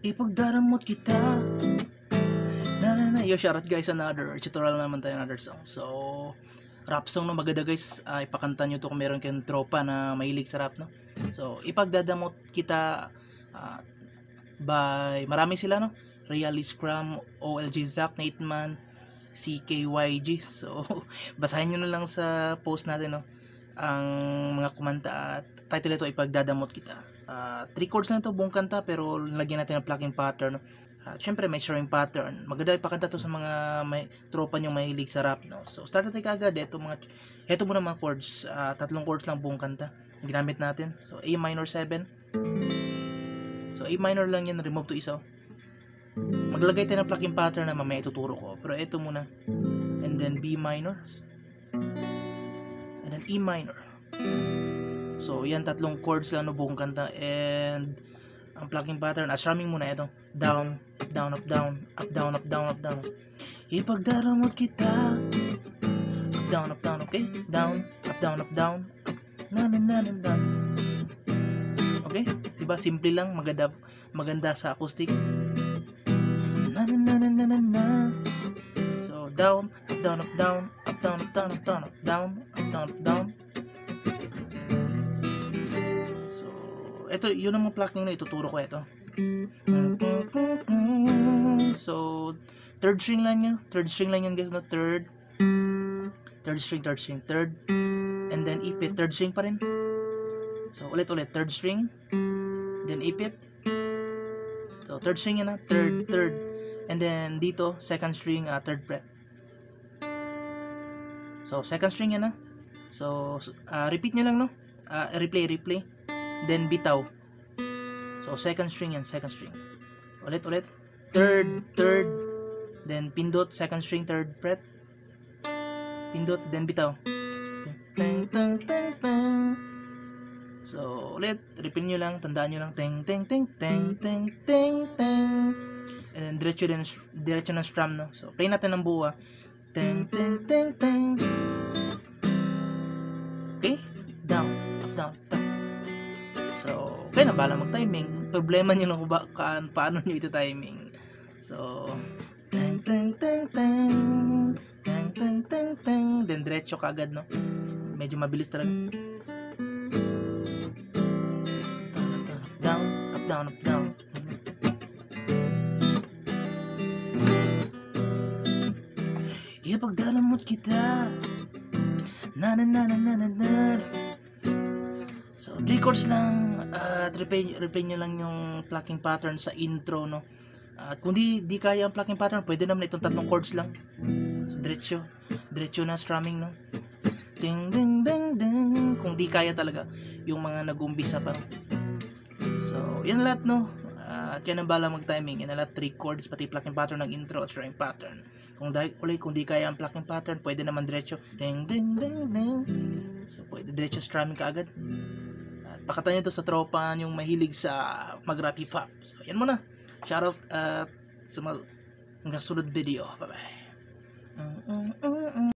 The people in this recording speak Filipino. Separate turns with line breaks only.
Ipagdaramot kita. Yo, shoutout guys, another tutorial naman tayo, another song. So, rap song no, maganda guys. Ipakanta nyo to kung meron kayong tropa na mahilig sa rap, no. So, ipagdadamot kita by marami sila, no. Realy Scrum, OLG Zack, Nateman, CKYG. So, basahin nyo na lang sa post natin, no, ang mga kumanta at title ito, ipagdadamot kita. 3 chords lang ito, buong kanta, pero lagyan natin ng plucking pattern, no. Syempre may string pattern. Maganda ipakanta to sa mga may tropa nyong mahilig sa rap, no. So start natin kagad. Ito muna mga chords. 3 chords lang buong kanta ang ginamit natin. So A minor 7. So A minor lang yan, remove to isa. Maglagay tayo ng plucking pattern na mamaya ituturo ko. Pero ito muna. And then B minor. And then E minor. So yan, 3 chords lang no, buong kanta. And ang plucking pattern, strumming muna ito. Down, down, up, down, up, down, up, down, up, down. Ipagdaramot kita. Up, down, okay? Down, up, down, up, down. Na, na, na, na, down. Okay? Diba? Simple lang. Maganda sa acoustic. Na, na, na, na, na, na, na. So, down, up, down, up, down. Up, down, up, down, up, down, up, down. Up, down, up, down. Ito, yun ang mga plucking na ituturo ko ito. So, third string lang yan guys, no? Third string, third, and then ipit, third string pa rin. So, ulit, third string, then ipit. So, third string yan na, third, and then dito, second string, third fret. So, second string yan na. So, repeat nyo lang, no? Replay. Then bitaw. So second string yan, second string. Ulit. Third, then pindot, second string, third fret. Pindot, then bitaw. Teng. So ulit, repeat nyo lang, tandaan nyo lang, teng. And then diretso ng strum, no. So play natin ng buo. Teng. Okay? Down, up, down. So, kaya na bala mag-timing. Problema nyo lang kung paano nyo ito timing. So, teng. Then, diretso kagad, no? Medyo mabilis talaga. Down, up, down. Ipagdaramot kita. Na. So, 3 chords lang, at replay nyo lang yung plucking pattern sa intro, no. At kung di kaya ang plucking pattern, pwede naman itong 3 chords lang. So, diretso na strumming, no. Ding. Kung di kaya talaga yung mga nag-umbisa pa. So, yan lahat, no. At yan ang bala mag-timing. Yan lahat, 3 chords, pati plucking pattern ng intro at strumming pattern. Kung di kaya ang plucking pattern, pwede naman diretso. Ding. So, pwede diretso strumming ka agad. Pakatan nyo to sa tropa yung mahilig sa mag-rap hip-hop. So, yan muna. Shoutout sa mga sunod video. Bye-bye.